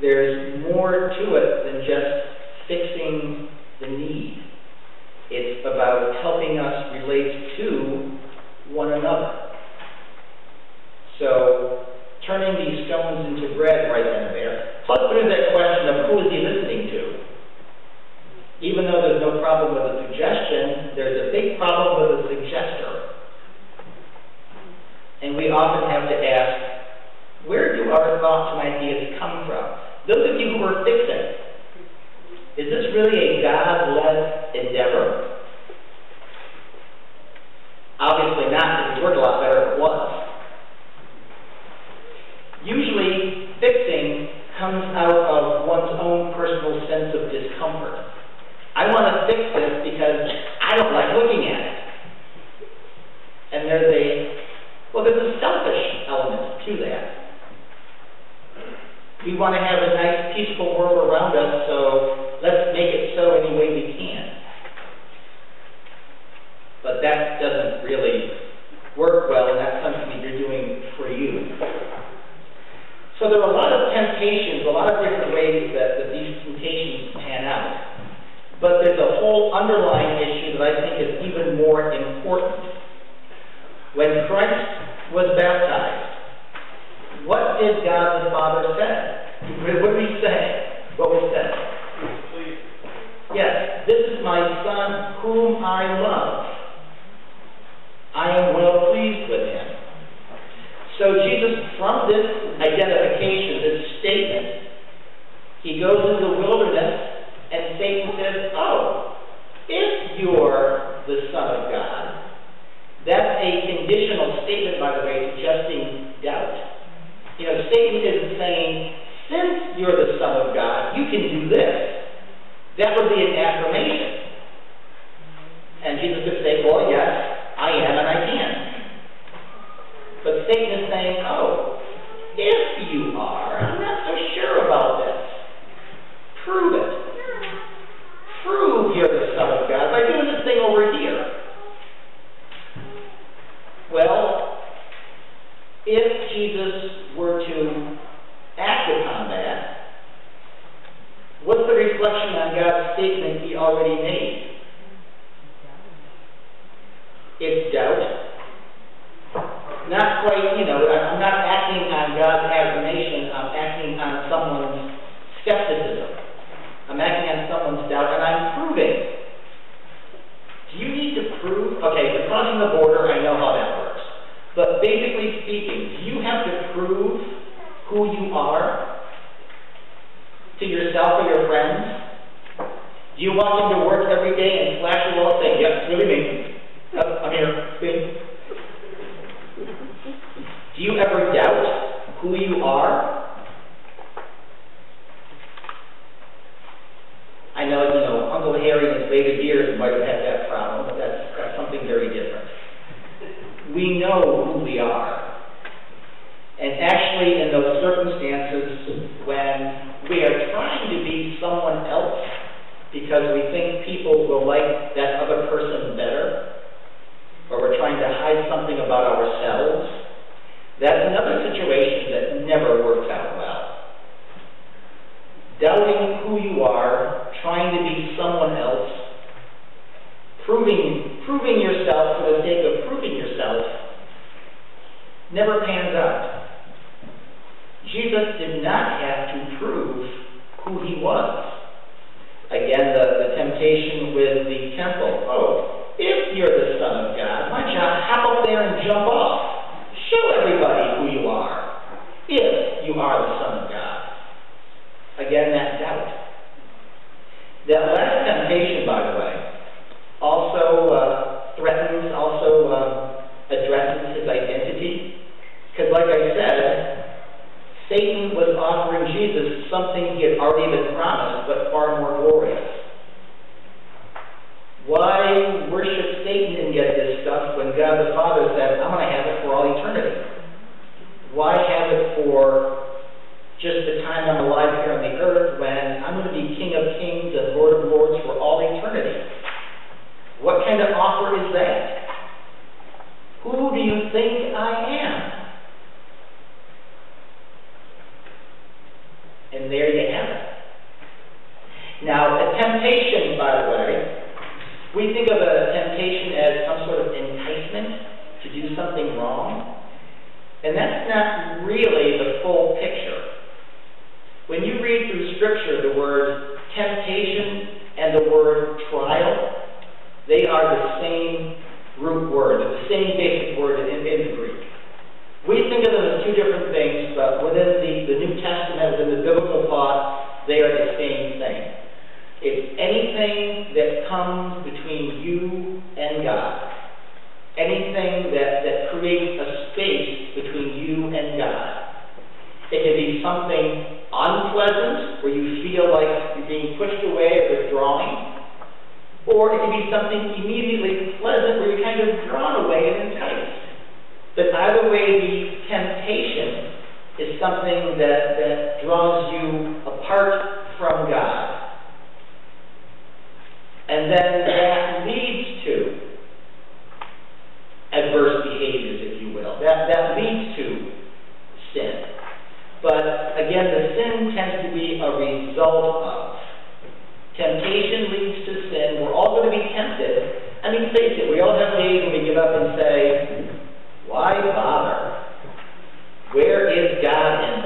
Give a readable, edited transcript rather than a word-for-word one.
there's more to it than just fixing the need. It's about helping us relate to one another. So, turning these stones into bread right then and there. Plus, there's that question of who is he listening to? Even though there's no problem with a suggestion, there's a big problem with a suggester. And we often have to ask, where do our thoughts and ideas come from? Those of you who are fixing, is this really a God-led endeavor? Obviously not, because it would work a lot better if it was. Usually, fixing comes out of one's own personal sense of discomfort. I want to fix this because I don't like looking at it. And there's a selfish element to that. We want to have a nice, peaceful world around us, so let's make it so any way we can. But that doesn't really work well, and that's something that you're doing for you. So there are a lot of temptations, a lot of different ways that these temptations pan out. But there's a whole underlying issue that I think is even more important. When Christ was baptized, what did God the Father say? What did he say? What was said? Please. Yes, this is my Son whom I love. I am well pleased with him. So Jesus, from this identification, this statement, he goes into the wilderness and Satan says, oh, if you're the Son of God. That's a conditional statement, by the way, suggesting doubt. You know, Satan isn't saying, since you're the Son of God, you can do this. That would be an affirmation. And Jesus could say, well, yes, I am and I can. But Satan is saying, oh, if you are, I'm not so sure about this. Prove it. Prove you're the Son of God by doing this thing over here. Well, if Jesus were to act upon that, what's the reflection on God's statement he already made? It's doubt. Not quite, I'm not acting on God's affirmation, I'm acting on someone's skepticism. I'm acting on someone's doubt, and I'm proving. Do you need to prove? Okay, for crossing the border, I know how that works. But basically speaking, do you have to prove who you are to yourself or your friends? Do you walk into work every day and flash your wall saying, yep, it's really me. Yep, I'm here. See? Do you ever doubt who you are? I know, Uncle Harry and his later years might have had that problem, but that's something very different. We know who we are. And actually, in those circumstances, when we are trying to be someone else because we think people will like that other person better, or we're trying to hide something about ourselves, that's another situation that never works out well. Doubting who you are, trying to be someone else, proving yourself for the sake of proving yourself, never pans out. Jesus did not have to prove who he was. Again, the temptation with the temple. Oh, if you're the Son of God, why don't you hop up there and jump off? Show everybody who you are, if you are the Son of God. Again, that doubt. That last temptation, by the way, also threatens, addresses his identity. Because like I said, Satan was offering Jesus something he had already been promised, but far more glorious. Why worship Satan and get this stuff when God the Father said, I'm going to have it for all eternity? Why have it for just the time I'm alive here on the earth when I'm going to be King of Kings and Lord of Lords for all eternity? What kind of offer is that? Who do you think I am? And there Now, a temptation, by the way, we think of a temptation as some sort of enticement to do something wrong, and that's not really the full picture. When you read through Scripture, the word temptation and the word trial, they are the same root word, the same basic word in the Greek. We think of them as two different things, but within the New Testament, within the biblical thought, they are the same thing. It's anything that comes between you and God. Anything that creates a space between you and God. It can be something unpleasant, where you feel like you're being pushed away or withdrawing, or it can be something immediately pleasant, where you're kind of drawn away and enticed. But either way, the temptation is something that draws you apart from God. And then that leads to adverse behaviors, if you will. That leads to sin. But again, the sin tends to be a result of. Temptation leads to sin. We're all going to be tempted. I mean, face it, we all have days when we give up and say, why bother? Where is God in